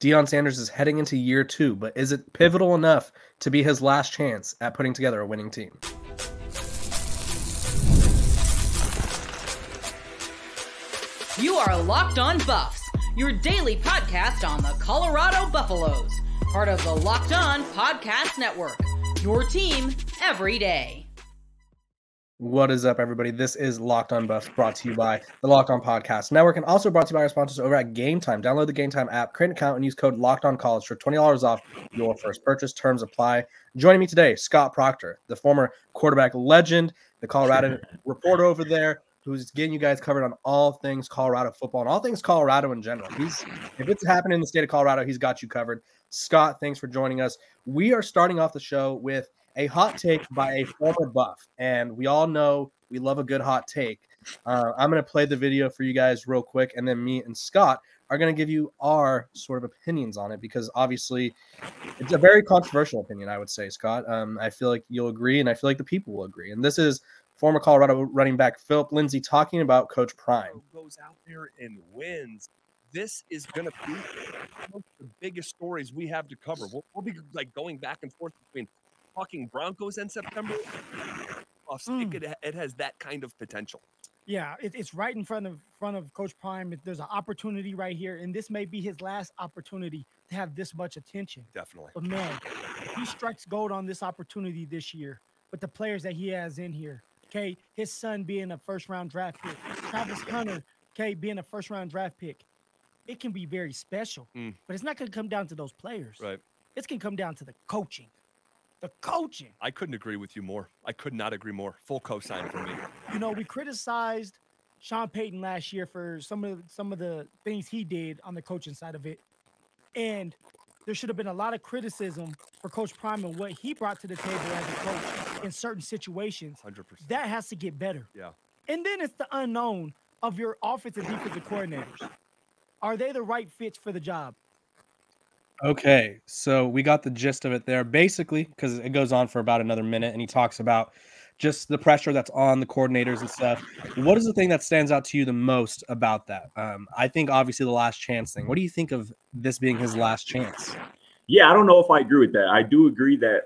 Deion Sanders is heading into year 2, but is it pivotal enough to be his last chance at putting together a winning team? You are Locked On Buffs, your daily podcast on the Colorado Buffaloes, part of the Locked On Podcast Network, your team every day. What is up, everybody? This is Locked On Buffs, brought to you by the Locked On Podcast Network, and also brought to you by our sponsors over at Game Time. Download the Game Time app, create an account, and use code LOCKEDONCollege for $20 off your first purchase. Terms apply. Joining me today, Scott Procter, the former quarterback legend, the Colorado reporter over there, who's getting you guys covered on all things Colorado football and all things Colorado in general. If it's happening in the state of Colorado, he's got you covered. Scott, thanks for joining us. We are starting off the show with a hot take by a former Buff, and we all know we love a good hot take. I'm going to play the video for you guys real quick, and then me and Scott are going to give you our sort of opinions on it, because obviously it's a very controversial opinion, I would say, Scott. I feel like you'll agree, and I feel like the people will agree. And this is former Colorado running back Phillip Lindsay talking about Coach Prime. Goes out there and wins. This is going to be one of the biggest stories we have to cover. We'll be like going back and forth between talking Broncos in September. It has that kind of potential. Yeah, it's right in front of Coach Prime. There's an opportunity right here, and this may be his last opportunity to have this much attention. Definitely. But man, if he strikes gold on this opportunity this year with the players that he has in here, okay, his son being a first-round draft pick, Travis Hunter, okay, being a first-round draft pick, it can be very special. But it's not going to come down to those players. Right. It's going to come down to the coaching. The coaching. I couldn't agree with you more. I could not agree more. Full cosign for me. You know, we criticized Sean Payton last year for some of the things he did on the coaching side of it. And there should have been a lot of criticism for Coach Prime and what he brought to the table as a coach in certain situations. 100%. That has to get better. Yeah. And then it's the unknown of your offensive and defensive coordinators. Are they the right fits for the job? Okay, so we got the gist of it there, basically, because it goes on for about another minute, and he talks about just the pressure that's on the coordinators and stuff. What is the thing that stands out to you the most about that? I think obviously the last chance thing. What do you think of this being his last chance? Yeah, I don't know if I agree with that. I do agree that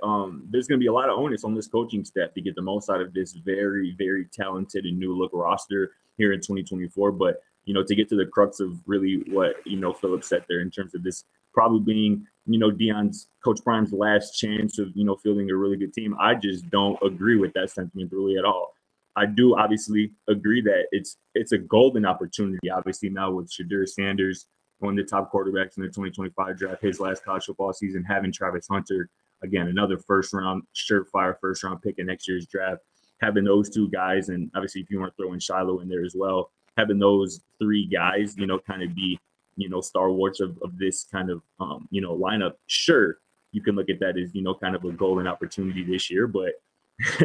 there's going to be a lot of onus on this coaching staff to get the most out of this very, very talented and new look roster here in 2024. But, you know, to get to the crux of really what, you know, Phillip said there in terms of this probably being, you know, Deion's Coach Prime's last chance of, you know, fielding a really good team. I just don't agree with that sentiment really at all. I do obviously agree that it's a golden opportunity, obviously, now with Deion Sanders, one of the top quarterbacks in the 2025 draft, his last college football season, having Travis Hunter, again, another surefire first-round pick in next year's draft, having those two guys, and obviously if you want to throw in Shiloh in there as well, having those three guys, you know, kind of be, you know, stalwarts of this kind of, you know, lineup. Sure, you can look at that as, you know, kind of a golden opportunity this year, but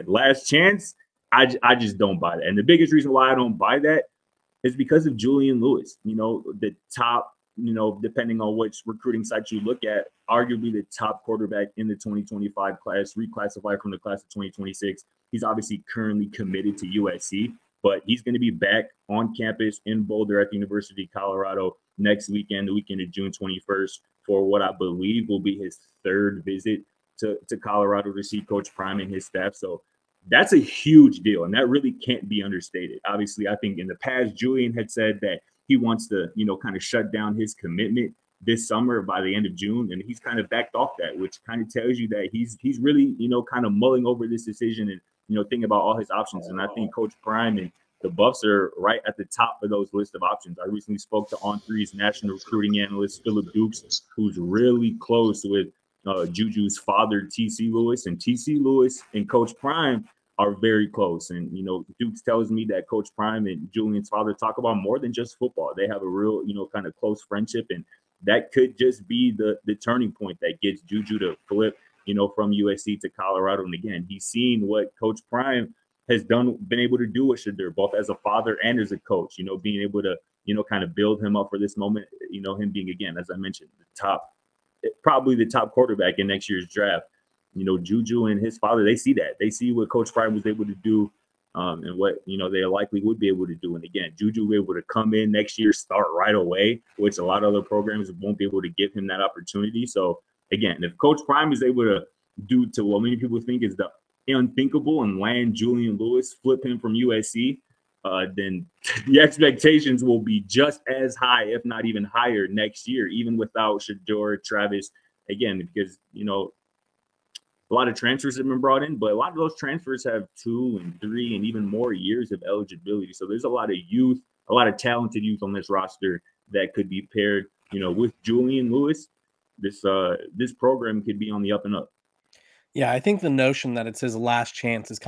last chance, I just don't buy that. And the biggest reason why I don't buy that is because of Julian Lewis, you know, the top, you know, depending on which recruiting site you look at, arguably the top quarterback in the 2025 class, reclassified from the class of 2026. He's obviously currently committed to USC, but he's going to be back on campus in Boulder at the University of Colorado next weekend, the weekend of June 21st, for what I believe will be his third visit to Colorado to see Coach Prime and his staff. So that's a huge deal, and that really can't be understated. Obviously, I think in the past, Julian had said that he wants to, you know, kind of shut down his commitment this summer by the end of June, and he's kind of backed off that, which kind of tells you that he's really, you know, kind of mulling over this decision and, you know, thinking about all his options. And I think Coach Prime and the Buffs are right at the top of those list of options. I recently spoke to On3's national recruiting analyst, Phillip Dukes, who's really close with Juju's father, T.C. Lewis, and T.C. Lewis and Coach Prime are very close. And, you know, Dukes tells me that Coach Prime and Julian's father talk about more than just football. They have a real, you know, kind of close friendship, and that could just be the turning point that gets Juju to flip, you know, from USC to Colorado. And again, he's seen what Coach Prime has been able to do with Shedeur, both as a father and as a coach, you know, being able to, you know, kind of build him up for this moment, you know, him being, again, as I mentioned, probably the top quarterback in next year's draft. You know, Juju and his father, they see that. They see what Coach Prime was able to do and what, they likely would be able to do. And again, Juju will be able to come in next year, start right away, which a lot of other programs won't be able to give him that opportunity. So again, if Coach Prime is able to do to what many people think is the unthinkable and land Julian Lewis, flip him from USC, then the expectations will be just as high, if not even higher next year, even without Shedeur, Travis, again, because, a lot of transfers have been brought in, but a lot of those transfers have 2 and 3 and even more years of eligibility. So there's a lot of youth, a lot of talented youth on this roster that could be paired, with Julian Lewis. This program could be on the up and up. Yeah, I think the notion that it's his last chance is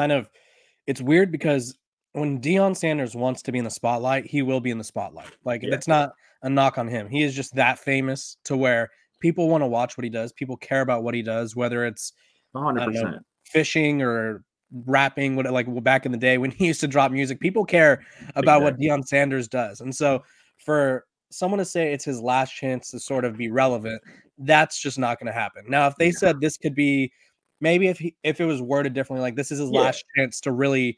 it's weird because when Deion Sanders wants to be in the spotlight, he will be in the spotlight. Like, that's not a knock on him. He is just that famous to where people want to watch what he does. People care about what he does, whether it's 100%. Fishing or rapping, like back in the day when he used to drop music. People care about what Deion Sanders does. And so for someone to say it's his last chance to sort of be relevant, that's just not going to happen. Now, if they said this could be, maybe if it was worded differently, like this is his last chance to really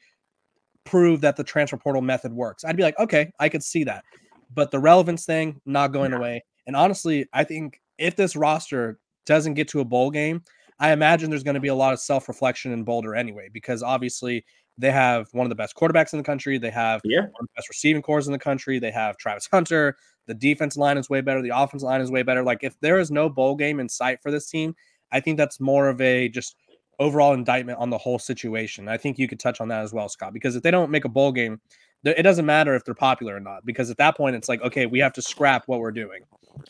prove that the transfer portal method works, I'd be like, okay, I could see that. But the relevance thing, not going away. And honestly, I think if this roster doesn't get to a bowl game, I imagine there's going to be a lot of self-reflection in Boulder anyway, because obviously they have one of the best quarterbacks in the country. They have one of the best receiving cores in the country. They have Travis Hunter. The defense line is way better. The offensive line is way better. Like, if there is no bowl game in sight for this team, I think that's more of a just overall indictment on the whole situation. I think you could touch on that as well, Scott, because if they don't make a bowl game, it doesn't matter if they're popular or not, because at that point it's like, okay, we have to scrap what we're doing.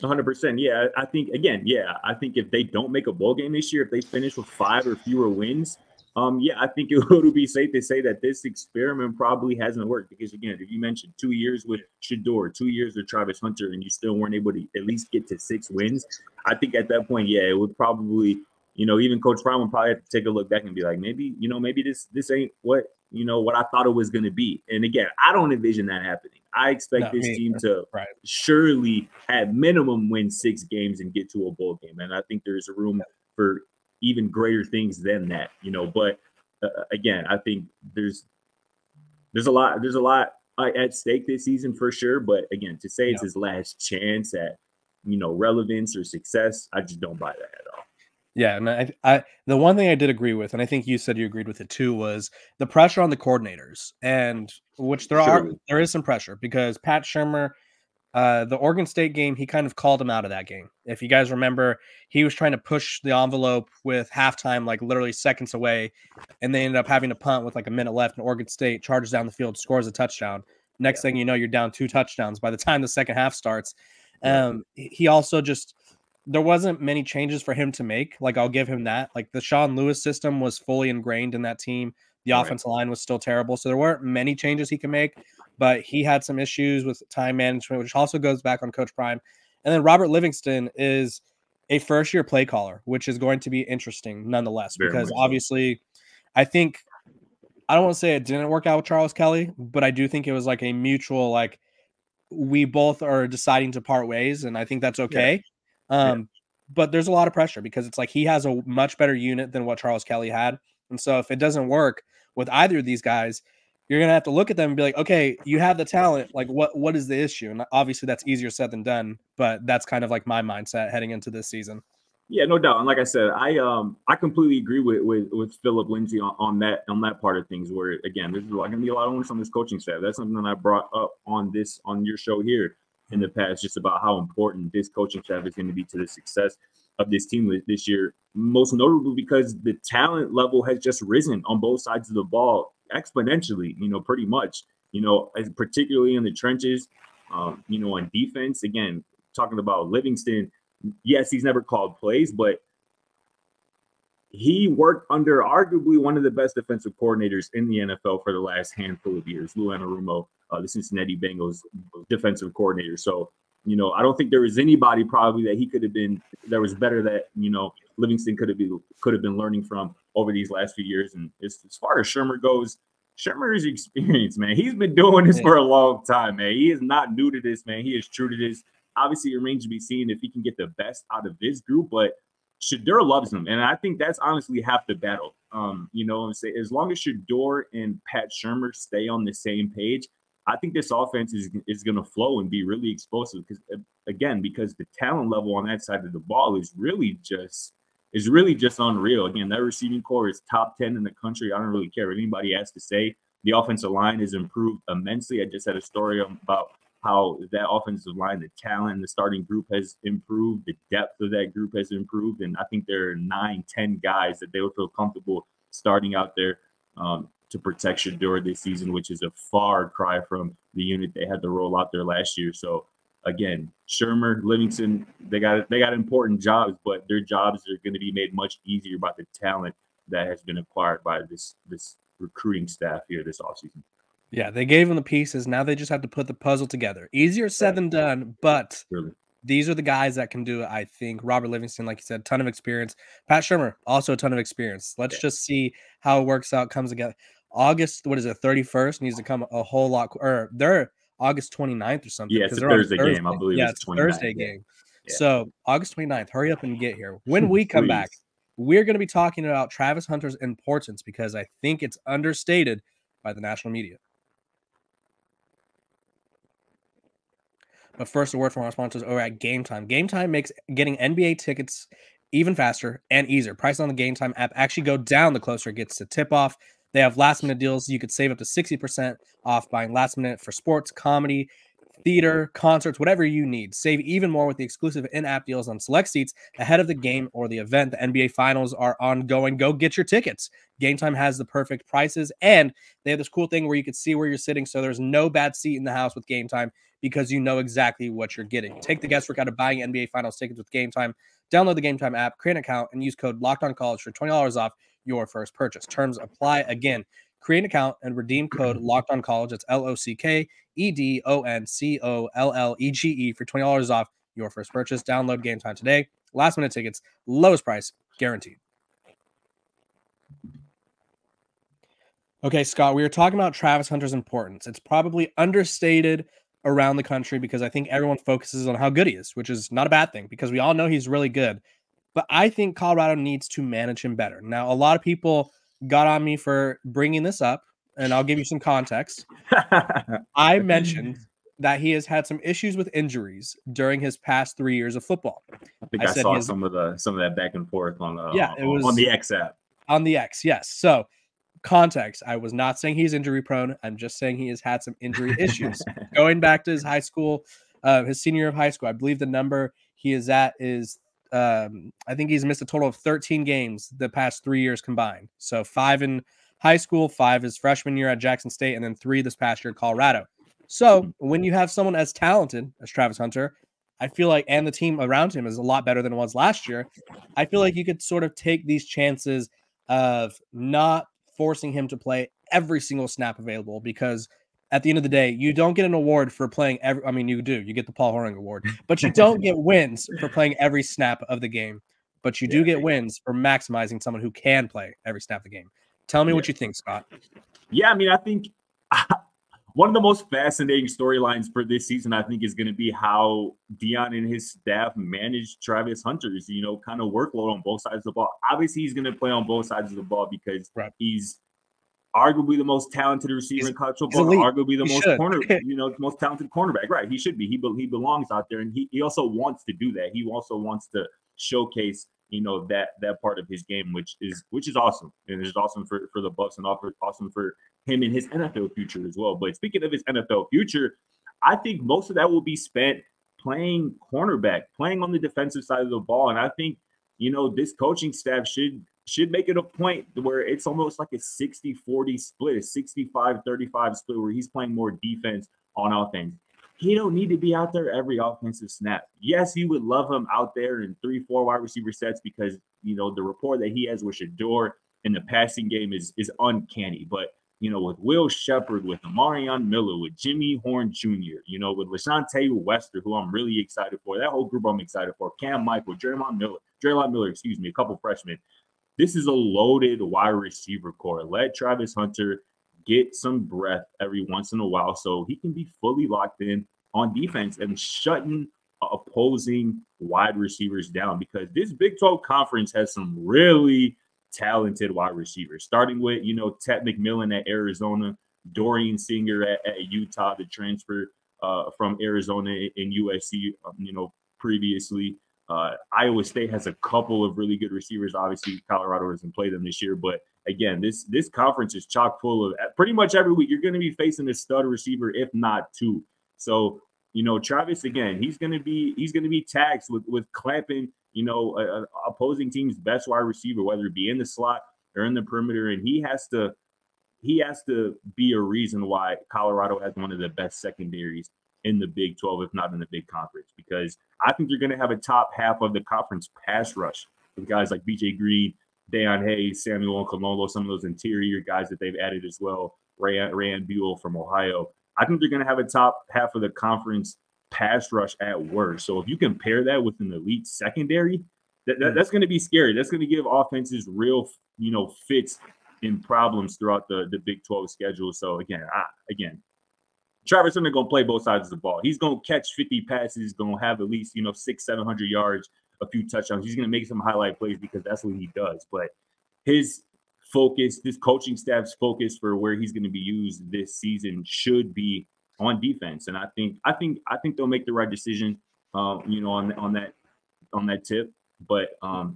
100%. Yeah, I think I think if they don't make a bowl game this year, if they finish with 5 or fewer wins, I think it would be safe to say that this experiment probably hasn't worked, because again, if you mentioned 2 years with Shedeur, 2 years with Travis Hunter, and you still weren't able to at least get to 6 wins, I think at that point, it would probably, even Coach Prime would probably have to take a look back and be like, maybe this ain't what I thought it was going to be. And again, I don't envision that happening. I expect this team to surely at minimum win 6 games and get to a bowl game. And I think there's room for even greater things than that, but again, I think there's a lot at stake this season for sure. But again, to say it's his last chance at, relevance or success, I just don't buy that at all. Yeah, and I the one thing I did agree with, and I think you said you agreed with it too, was the pressure on the coordinators, and which there is some pressure, because Pat Shurmur, the Oregon State game, he kind of called him out of that game. If you guys remember, he was trying to push the envelope with halftime, like literally seconds away, and they ended up having to punt with like a minute left, and Oregon State charges down the field, scores a touchdown. Next thing you know, you're down 2 touchdowns by the time the second half starts. He also just, there wasn't many changes for him to make. Like, I'll give him that. Like, the Sean Lewis system was fully ingrained in that team. The offensive line was still terrible. So there weren't many changes he can make, but he had some issues with time management, which also goes back on Coach Prime. And then Robert Livingston is a first-year play caller, which is going to be interesting nonetheless, because obviously I think, I don't want to say it didn't work out with Charles Kelly, but I do think it was like a mutual, like, we both are deciding to part ways, and I think that's okay. But there's a lot of pressure, because it's like he has a much better unit than what Charles Kelly had. And so if it doesn't work with either of these guys, you're going to have to look at them and be like, okay, you have the talent. Like, what is the issue? And obviously that's easier said than done, but that's kind of like my mindset heading into this season. Yeah, no doubt. And like I said, I completely agree with Phillip Lindsay on that part of things, where again, there's going to be a lot of onus on this coaching staff. That's something that I brought up on your show here in the past, just about how important this coaching staff is going to be to the success of this team this year, most notably because the talent level has just risen on both sides of the ball exponentially, pretty much, particularly in the trenches, on defense. Again, talking about Livingston, yes, he's never called plays, but he worked under arguably one of the best defensive coordinators in the NFL for the last handful of years, Lou Anarumo, the Cincinnati Bengals defensive coordinator. So, I don't think there was anybody probably that he could have been that was better that, Livingston could have been learning from over these last few years. And as far as Shurmur goes, Shurmur's experience, man, he's been doing this for a long time, man. He is not new to this, man. He is true to this. Obviously, it remains to be seen if he can get the best out of this group, but Shador loves him, and I think that's honestly half the battle. You know, and say as long as Shador and Pat Shurmur stay on the same page, I think this offense is going to flow and be really explosive. Because because the talent level on that side of the ball is really just unreal. Again, that receiving core is top 10 in the country. I don't really care what anybody has to say. The offensive line has improved immensely. I just had a story about how that offensive line, the talent, the starting group has improved. The depth of that group has improved. And I think there are 9, 10 guys that they would feel comfortable starting out there to protect Shador this season, which is a far cry from the unit they had to roll out there last year. So, again, Shurmur, Livingston, they got important jobs, but their jobs are going to be made much easier by the talent that has been acquired by this recruiting staff here this offseason. Yeah, they gave them the pieces. Now they just have to put the puzzle together. Easier said than done, but these are the guys that can do it, I think. Robert Livingston, like you said, ton of experience. Pat Shurmur, also a ton of experience. Let's just see how it works out, comes together. August, 31st, needs to come a whole lot, or they're August 29th or something. Yeah, it's a Thursday game. I believe it's a Thursday game. Yeah. So August 29th, hurry up and get here. When we come back, we're going to be talking about Travis Hunter's importance because I think it's understated by the national media. But first, a word from our sponsors over at Game Time. Game Time makes getting NBA tickets even faster and easier. Prices on the Game Time app actually go down the closer it gets to tip-off. They have last-minute deals. You could save up to 60% off buying last minute for sports, comedy, theater, concerts, whatever you need. Save even more with the exclusive in-app deals on select seats ahead of the game or the event. The NBA Finals are ongoing. Go get your tickets. Game Time has the perfect prices, and they have this cool thing where you can see where you're sitting, so there's no bad seat in the house with Game Time because you know exactly what you're getting. Take the guesswork out of buying NBA Finals tickets with Game Time. Download the Game Time app, create an account, and use code LOCKEDONCollege for $20 off your first purchase. Terms apply. Again, create an account and redeem code LOCKEDONCollege. That's LOCKEDONCOLLEGE for $20 off your first purchase. Download Game Time today. Last minute tickets, lowest price guaranteed. Okay, Scott, we were talking about Travis Hunter's importance. It's probably understated around the country because I think everyone focuses on how good he is, which is not a bad thing because we all know he's really good. But I think Colorado needs to manage him better. Now, a lot of people got on me for bringing this up, and I'll give you some context. I mentioned that he has had some issues with injuries during his past 3 years of football. I think I saw some of that back and forth on the X app. On the X, yes. So, context, I was not saying he's injury prone. I'm just saying he has had some injury issues. Going back to his high school, his senior year of high school, I believe the number he is at is I think he's missed a total of 13 games the past 3 years combined. So 5 in high school, 5 his freshman year at Jackson State, and then 3 this past year at Colorado. So when you have someone as talented as Travis Hunter, I feel like, and the team around him is a lot better than it was last year, I feel like you could sort of take these chances of not forcing him to play every single snap available because at the end of the day, you don't get an award for playing you do. You get the Paul Horing Award, but you don't get wins for playing every snap of the game. But you do get wins for maximizing someone who can play every snap of the game. Tell me what you think, Scott. Yeah, I mean, I think one of the most fascinating storylines for this season, I think, is going to be how Deion and his staff manage Travis Hunter's, kind of workload on both sides of the ball. Obviously, he's going to play on both sides of the ball because he's arguably the most talented receiver in college football, arguably the most talented cornerback. Right, he should be. He belongs out there, and he also wants to do that. He also wants to showcase, that part of his game, which is awesome, and it's awesome for the Bucs and awesome for him and his NFL future as well. But speaking of his NFL future, I think most of that will be spent playing cornerback, playing on the defensive side of the ball, and I think this coaching staff should make it a point where it's almost like a 60-40 split, a 65-35 split where he's playing more defense on offense. He don't need to be out there every offensive snap. Yes, you would love him out there in 3-4 wide receiver sets because, the rapport that he has with Shador in the passing game is uncanny. But, with Will Shepard, with Amarion Miller, with Jimmy Horn Jr., with LaShante Wester, who I'm really excited for, that whole group I'm excited for, Cam Michael, Draymond Miller, a couple freshmen. This is a loaded wide receiver core. Let Travis Hunter get some breath every once in a while so he can be fully locked in on defense and shutting opposing wide receivers down, because this Big 12 conference has some really talented wide receivers, starting with, Ted McMillan at Arizona, Dorian Singer at Utah, the transfer from Arizona and USC, previously. Iowa State has a couple of really good receivers. Obviously, Colorado doesn't play them this year, but again, this conference is chock full of pretty much every week you're going to be facing a stud receiver, if not two. So, Travis, again, he's going to be taxed with clamping, opposing team's best wide receiver, whether it be in the slot or in the perimeter, and he has to be a reason why Colorado has one of the best secondaries in the Big 12, if not in the big conference, because I think you're going to have a top half of the conference pass rush with guys like BJ Green, Deion Hayes, Samuel Colombo, some of those interior guys that they've added as well, Rand Buell from Ohio. I think they're going to have a top half of the conference pass rush at worst. So if you compare that with an elite secondary, that's going to be scary. That's going to give offenses real, fits and problems throughout the Big 12 schedule. So again, Travis Hunter going to play both sides of the ball. He's going to catch 50 passes, going to have at least, 600-700 yards, a few touchdowns. He's going to make some highlight plays because that's what he does. But his focus, this coaching staff's focus for where he's going to be used this season should be on defense. And I think they'll make the right decision, on that tip. But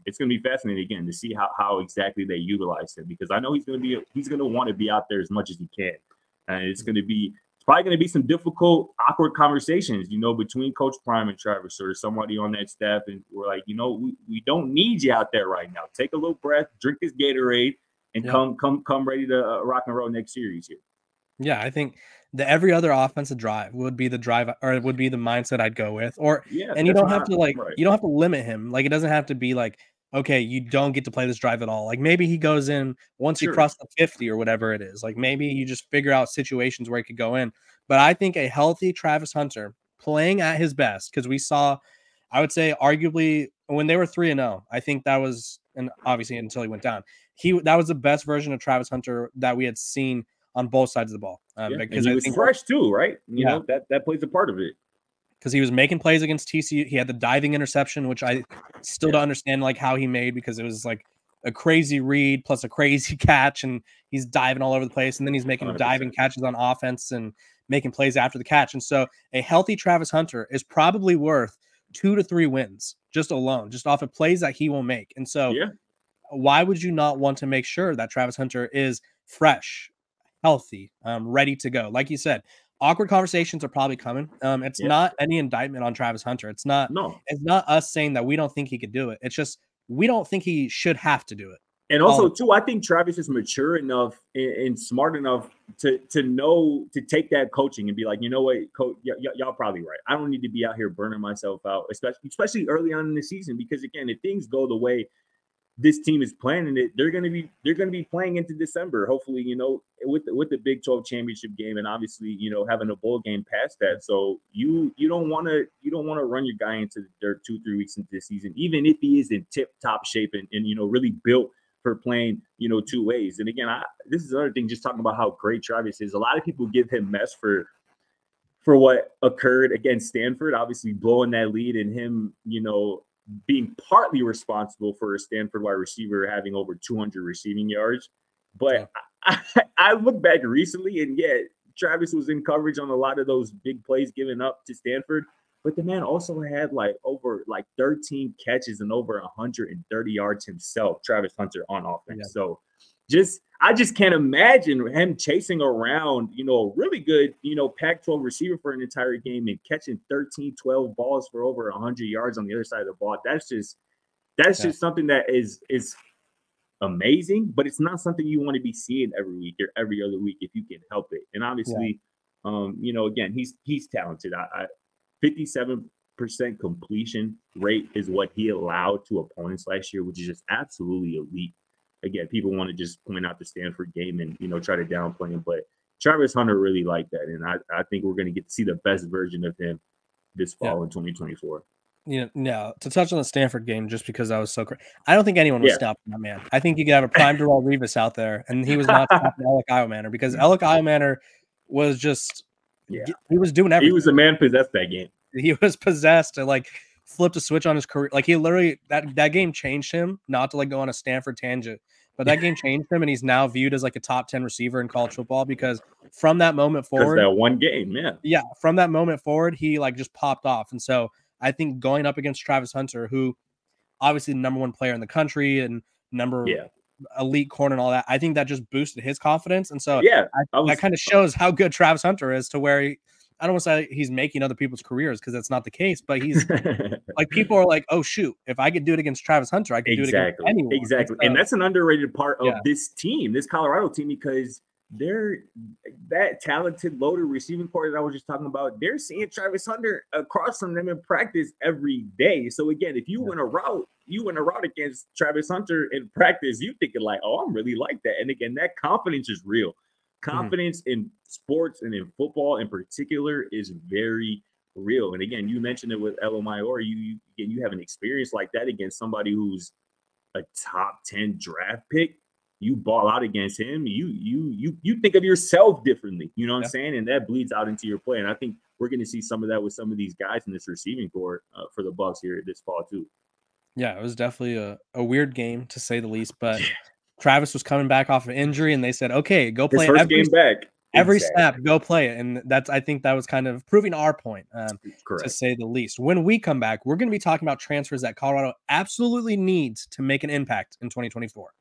it's going to be fascinating again to see how exactly they utilize him, because I know he's going to want to be out there as much as he can, and it's probably going to be some difficult, awkward conversations, between Coach Prime and Travis or somebody on that staff. And we're like, we don't need you out there right now. Take a little breath, drink this Gatorade, and come ready to rock and roll next series here. Yeah, I think every other offensive drive would be the drive, or it would be the mindset I'd go with. And you don't have to you don't have to limit him. Like, it doesn't have to be like, okay, you don't get to play this drive at all. Like, maybe he goes in once you cross the 50 or whatever it is. Like, maybe you just figure out situations where he could go in. But I think a healthy Travis Hunter playing at his best, because we saw, I would say, arguably when they were 3-0, I think that was, and obviously until he went down, that was the best version of Travis Hunter that we had seen on both sides of the ball. Because he was fresh too, right? You know, that plays a part of it. Because he was making plays against TCU. He had the diving interception, which I still don't understand like how he made, because it was like a crazy read plus a crazy catch, and he's diving all over the place, and then he's making 100%. Diving catches on offense and making plays after the catch. And so a healthy Travis Hunter is probably worth 2 to 3 wins just alone, just off of plays that he will make. And so why would you not want to make sure that Travis Hunter is fresh, healthy, ready to go? Like you said, awkward conversations are probably coming. It's not any indictment on Travis Hunter. It's not us saying that we don't think he could do it. It's just, we don't think he should have to do it. And also, too, I think Travis is mature enough and smart enough to know to take that coaching and be like, you know what, coach, y'all probably right. I don't need to be out here burning myself out, especially early on in the season, because again, if things go the way this team is planning it, they're gonna be playing into December, hopefully, you know, with the Big 12 championship game, and obviously, you know, having a bowl game past that. So you don't want to run your guy into the dirt 2-3 weeks into the season, even if he is in tip top shape and you know, really built for playing, you know, two ways. And again, this is another thing, just talking about how great Travis is. A lot of people give him mess for what occurred against Stanford, obviously blowing that lead, and him, you know, being partly responsible for a Stanford wide receiver having over 200 receiving yards. But I look back recently, and Travis was in coverage on a lot of those big plays given up to Stanford. But the man also had over 13 catches and over 130 yards himself, Travis Hunter, on offense. Yeah. So I just can't imagine him chasing around, you know, a really good, you know, Pac-12 receiver for an entire game and catching 13, 12 balls for over 100 yards on the other side of the ball. That's just something that is amazing, but it's not something you want to be seeing every week or every other week if you can help it. And obviously, you know, again, he's talented. 57% completion rate is what he allowed to opponents last year, which is just absolutely elite. Again, people want to just point out the Stanford game and, you know, try to downplay him, but Travis Hunter really liked that. And I think we're going to get to see the best version of him this fall in 2024. Yeah, to touch on the Stanford game, just because I was so crazy, I don't think anyone was stopping that man. I think you could have a prime Darrelle Revis out there, and he was not stopping Alec Iomanner, because Alec Iomanner was just he was doing everything. He was the man possessed that game. He was possessed to like flip a switch on his career. Like he literally that game changed him. Not to like go on a Stanford tangent, but that game changed him, and he's now viewed as like a top 10 receiver in college football because from that moment forward, that one game, from that moment forward, he like just popped off. And so I think going up against Travis Hunter, who obviously the number one player in the country and elite corner and all that, I think that just boosted his confidence. And so that kind of shows how good Travis Hunter is, to where I don't want to say he's making other people's careers, because that's not the case, but he's like, people are like, oh shoot, if I could do it against Travis Hunter, I could do it against anyone. Exactly. And that's an underrated part of this team, this Colorado team, because they're that talented, loaded receiving core that I was just talking about. They're seeing Travis Hunter across from them in practice every day. So again, if you win a route, against Travis Hunter in practice, you thinking like, oh, I'm really like that. And again, that confidence is real. Confidence in sports and in football in particular is very real. And again, you mentioned it with Elomayor. You have an experience like that against somebody who's a top 10 draft pick. You ball out against him. You think of yourself differently. You know what I'm saying? And that bleeds out into your play. And I think we're going to see some of that with some of these guys in this receiving core for the Bucs here this fall too. Yeah, it was definitely a weird game, to say the least. But Travis was coming back off of injury, and they said, "Okay, go play his first game back. Every snap, go play it." And I think that was kind of proving our point, to say the least. When we come back, we're going to be talking about transfers that Colorado absolutely needs to make an impact in 2024.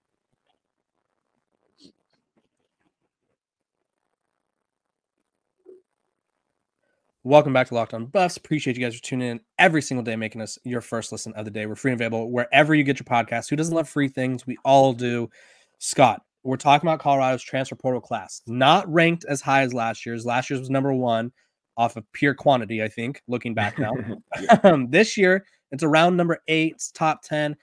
Welcome back to Locked On Buffs. Appreciate you guys for tuning in every single day, making us your first listen of the day. We're free and available wherever you get your podcasts. Who doesn't love free things? We all do. Scott, we're talking about Colorado's transfer portal class. Not ranked as high as last year's. Last year's was number 1 off of pure quantity, I think, looking back now. This year, it's around number 8, it's top 10.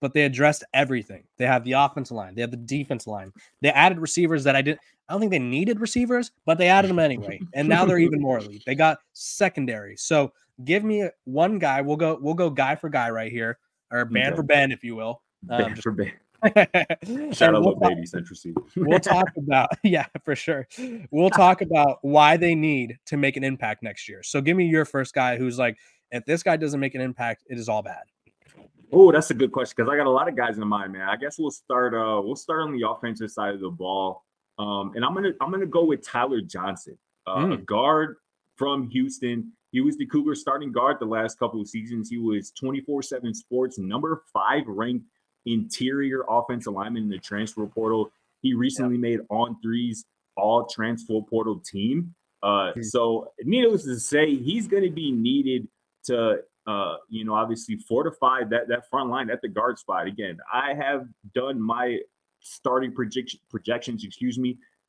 But they addressed everything. They have the offensive line. They have the defensive line. They added receivers that I don't think they needed receivers, but they added them anyway. And now they're even more elite. They got secondary. So give me one guy. We'll go guy for guy right here, or band for band, if you will. Band for band. Shout out to Baby Central C. We'll talk about, for sure. We'll talk about why they need to make an impact next year. So give me your first guy who's like, if this guy doesn't make an impact, it is all bad. Oh, that's a good question, because I got a lot of guys in mind, man. I guess we'll start on the offensive side of the ball. And I'm gonna go with Tyler Johnson, a guard from Houston. He was the Cougars starting guard the last couple of seasons. He was 24/7 Sports number 5 ranked interior offensive lineman in the transfer portal. He recently made On3's all transfer portal team. So needless to say, he's going to be needed to obviously fortify that front line at the guard spot. Again, I have done my starting projections,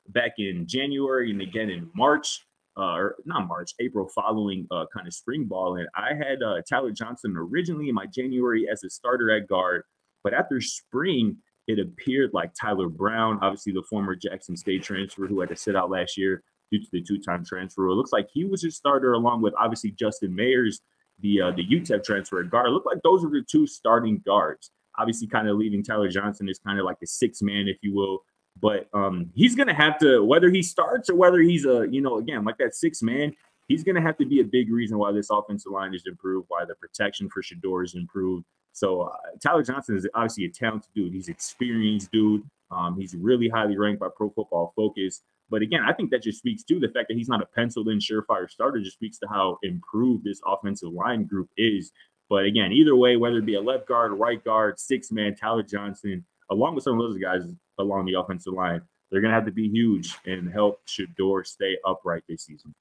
back in January and again in March, April, following kind of spring ball. And I had Tyler Johnson originally in my January as a starter at guard, but after spring, it appeared like Tyler Brown, obviously the former Jackson State transfer who had to sit out last year due to the 2-time transfer. It looks like he was his starter along with obviously Justin Mayers, the UTEP transfer at guard. It looked like those were the 2 starting guards. Obviously, kind of leaving Tyler Johnson as kind of like a 6th man, if you will. But he's going to have to, whether he starts or whether he's again, like that 6th man, he's going to have to be a big reason why this offensive line is improved, why the protection for Shador is improved. So Tyler Johnson is obviously a talented dude. He's an experienced dude. He's really highly ranked by Pro Football Focus. But again, I think that just speaks to the fact that he's not a penciled-in surefire starter, just speaks to how improved this offensive line group is. But again, either way, whether it be a left guard, right guard, 6th man, Tyler Johnson, along with some of those guys along the offensive line, they're going to have to be huge and help Shador stay upright this season.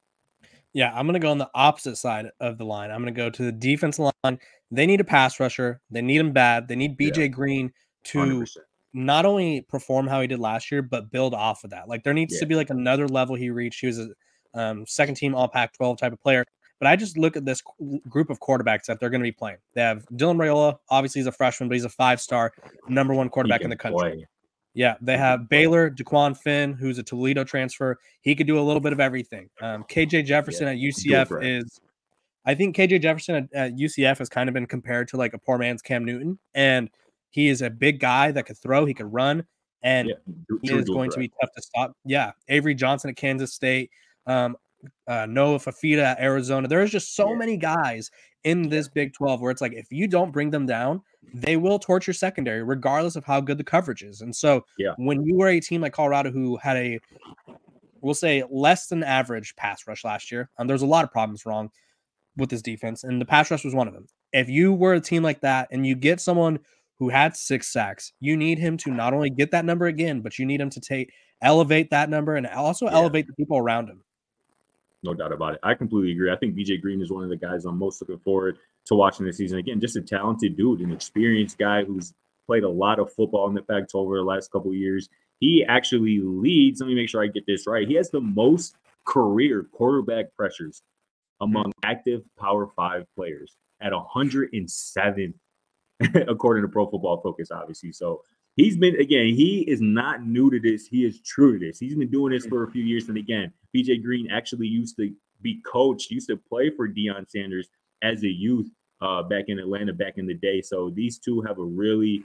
Yeah, I'm going to go on the opposite side of the line. I'm going to go to the defensive line. They need a pass rusher. They need him bad. They need BJ Green to 100%. Not only perform how he did last year, but build off of that. Like there needs to be like another level he reached. He was a second team All Pac-12 type of player. But I just look at this group of quarterbacks that they're going to be playing. They have Dylan Raiola. Obviously, he's a freshman, but he's a 5-star number 1 quarterback in the country. Play. Yeah, they have Baylor, Daquan Finn, who's a Toledo transfer. He could do a little bit of everything. KJ Jefferson at UCF is – I think KJ Jefferson at UCF has kind of been compared to like a poor man's Cam Newton. And he is a big guy that could throw. He could run. And he is going to be tough to stop. Yeah, Avery Johnson at Kansas State. Noah Fafita at Arizona. There's just so many guys in this Big 12 where it's like, if you don't bring them down, they will torch your secondary regardless of how good the coverage is. And so when you were a team like Colorado who had a, we'll say, less than average pass rush last year, there's a lot of problems wrong with this defense, and the pass rush was one of them. If you were a team like that and you get someone who had 6 sacks, you need him to not only get that number again, but you need him to elevate that number and also elevate the people around him. No doubt about it. I completely agree. I think BJ Green is one of the guys I'm most looking forward to watching this season. Again, just a talented dude, an experienced guy who's played a lot of football in the Pac-12 over the last couple of years. He actually leads, let me make sure I get this right, he has the most career quarterback pressures among active Power 5 players at 107, according to Pro Football Focus, obviously. So he's been, again, he is not new to this. He is true to this. He's been doing this for a few years. And again, BJ Green actually used to be coached, used to play for Deion Sanders as a youth back in Atlanta back in the day. So these two have a really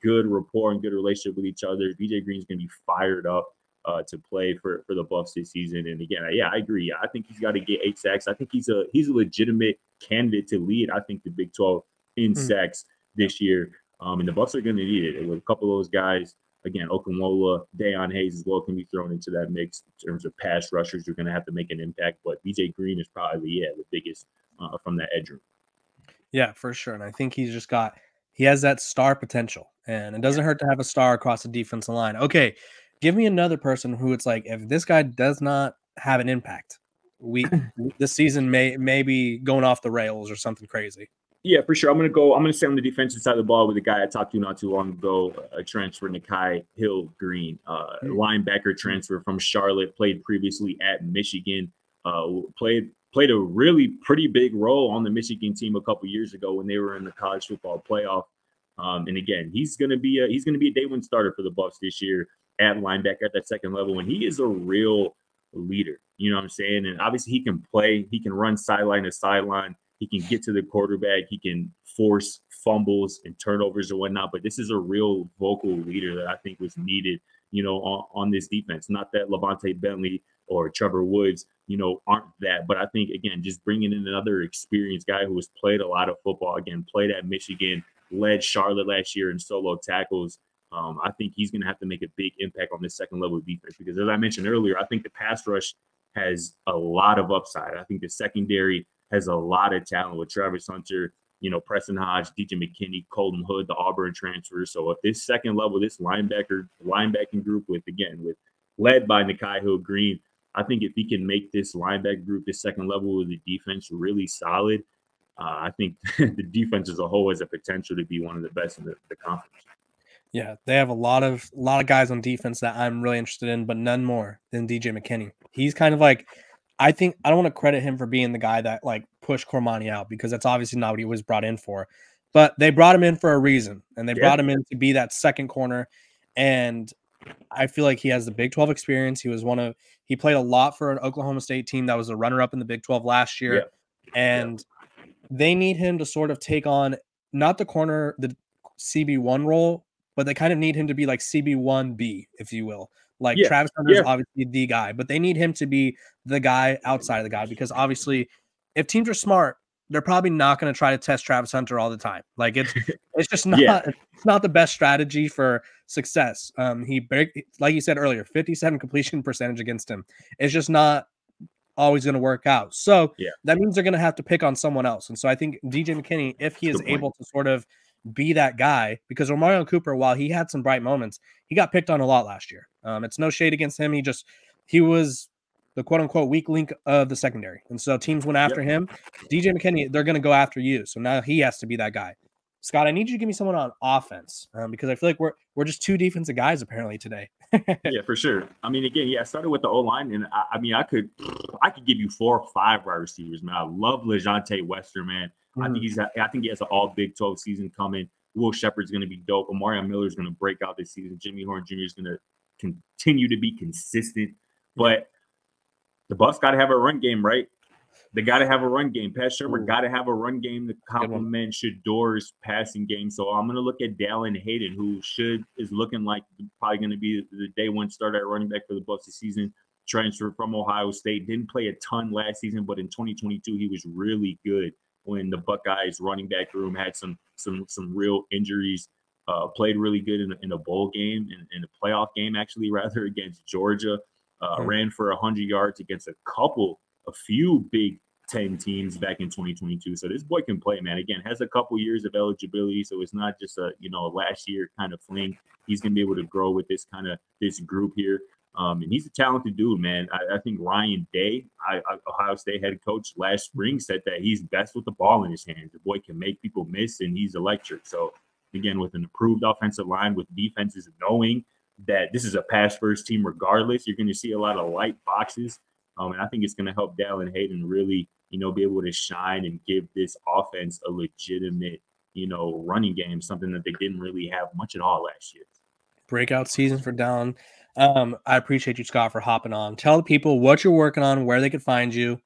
good rapport and good relationship with each other. BJ Green's going to be fired up to play for the Buffs this season. And again, I agree. I think he's got to get 8 sacks. I think he's a legitimate candidate to lead, I think, the Big 12 in sacks this year. And the Buffs are going to need it. With a couple of those guys, again, Okunlola, Deion Hayes as well can be thrown into that mix in terms of pass rushers. You're going to have to make an impact. But BJ Green is probably, the biggest from that edge room. Yeah, for sure. And I think he has that star potential. And it doesn't hurt to have a star across the defensive line. Okay, give me another person who it's like, if this guy does not have an impact, this season may be going off the rails or something crazy. Yeah, for sure. I'm going to stay on the defensive side of the ball with a guy I talked to not too long ago, a transfer, Nikai Hill-Green, linebacker transfer from Charlotte, played previously at Michigan, played a really pretty big role on the Michigan team a couple years ago when they were in the college football playoff. And again, he's going to be a day one starter for the Buffs this year at linebacker at that second level. And he is a real leader. You know what I'm saying? And obviously he can play, he can run sideline to sideline. He can get to the quarterback. He can force fumbles and turnovers or whatnot. But this is a real vocal leader that I think was needed, on this defense. Not that Levante Bentley or Trevor Woods, aren't that. But I think, again, just bringing in another experienced guy who has played a lot of football, again, played at Michigan, led Charlotte last year in solo tackles. I think he's going to have to make a big impact on this second level of defense because, as I mentioned earlier, I think the pass rush has a lot of upside. I think the secondary has a lot of talent with Travis Hunter, Preston Hodge, DJ McKinney, Colton Hood, the Auburn transfer. So if this second level, this linebacking group led by Nikai Hill-Green, I think if he can make this linebacker group, this second level of the defense really solid, I think the defense as a whole has a potential to be one of the best in the conference. Yeah, they have a lot of guys on defense that I'm really interested in, but none more than DJ McKinney. He's kind of like, I don't want to credit him for being the guy that pushed Cormani out because that's obviously not what he was brought in for. But they brought him in for a reason, and they brought him in to be that second corner. And I feel like he has the Big 12 experience. He played a lot for an Oklahoma State team that was a runner-up in the Big 12 last year. And they need him to sort of take on not the corner, the CB1 role, but they kind of need him to be like CB1B, if you will. Travis Hunter is obviously the guy, but they need him to be the guy outside of the guy because obviously if teams are smart, they're probably not going to try to test Travis Hunter all the time. It's just not it's not the best strategy for success. Like you said earlier, 57 completion percentage against him. It's just not always going to work out. So that means they're going to have to pick on someone else. And so I think DJ McKinney, if he is able to sort of be that guy, because Omarion Cooper, while he had some bright moments, he got picked on a lot last year. It's no shade against him. He was the quote unquote weak link of the secondary. And so teams went after him. DJ McKinney, they're going to go after you. So now he has to be that guy. Scott, I need you to give me someone on offense because I feel like we're just two defensive guys apparently today. Yeah, for sure. I mean, again, I started with the O-line, and I could give you 4 or 5 wide receivers, man. I love LeJontay Wester, man. I think he has an all Big 12 season coming. Will Shepard's going to be dope. Omarion Miller is going to break out this season. Jimmy Horn Jr. is going to continue to be consistent. But the Buffs got to have a run game, right? They got to have a run game. Pat Shurmur got to have a run game to complement Shador's passing game. So I'm going to look at Dallin Hayden, who is looking like probably going to be the day one starter at running back for the Buffs this season. transfer from Ohio State. Didn't play a ton last season, but in 2022 he was really good when the Buckeyes running back room had some real injuries. Played really good in a bowl game, in a playoff game actually, rather, against Georgia. Ran for 100 yards against a few Big Ten teams back in 2022. So this boy can play, man. Again, has a couple years of eligibility, so it's not just a last year kind of fling. He's gonna be able to grow with this group here. And he's a talented dude, man. I think Ryan Day, Ohio State head coach, last spring said that he's best with the ball in his hands. The boy can make people miss, and he's electric. So again, with an improved offensive line, with defenses knowing that this is a pass-first team regardless, you're going to see a lot of light boxes. And I think it's going to help Dallin Hayden really, be able to shine and give this offense a legitimate, running game, something that they didn't really have much at all last year. Breakout season for Dallin. I appreciate you, Scott, for hopping on. Tell the people what you're working on, where they can find you.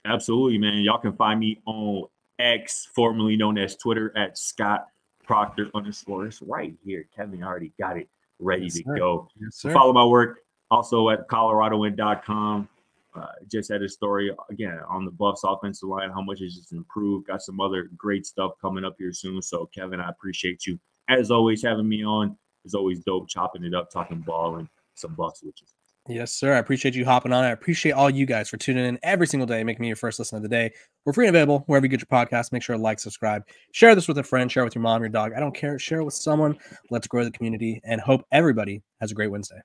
Absolutely, man. Y'all can find me on X, formerly known as Twitter, at Scott Procter _ It's right here. Kevin already got it ready to go. Yes, sir. Follow my work also at coloradoin.com. Just had a story again on the Buffs offensive line, how much it's just improved. Got some other great stuff coming up here soon. So Kevin, I appreciate you as always having me on. It's always dope chopping it up, talking ball and some Buffs switches. Yes, sir. I appreciate you hopping on. I appreciate all you guys for tuning in every single day, making me your first listen of the day. We're free and available wherever you get your podcast. Make sure to like, subscribe, share this with a friend, share it with your mom, your dog. I don't care. Share it with someone. Let's grow the community and hope everybody has a great Wednesday.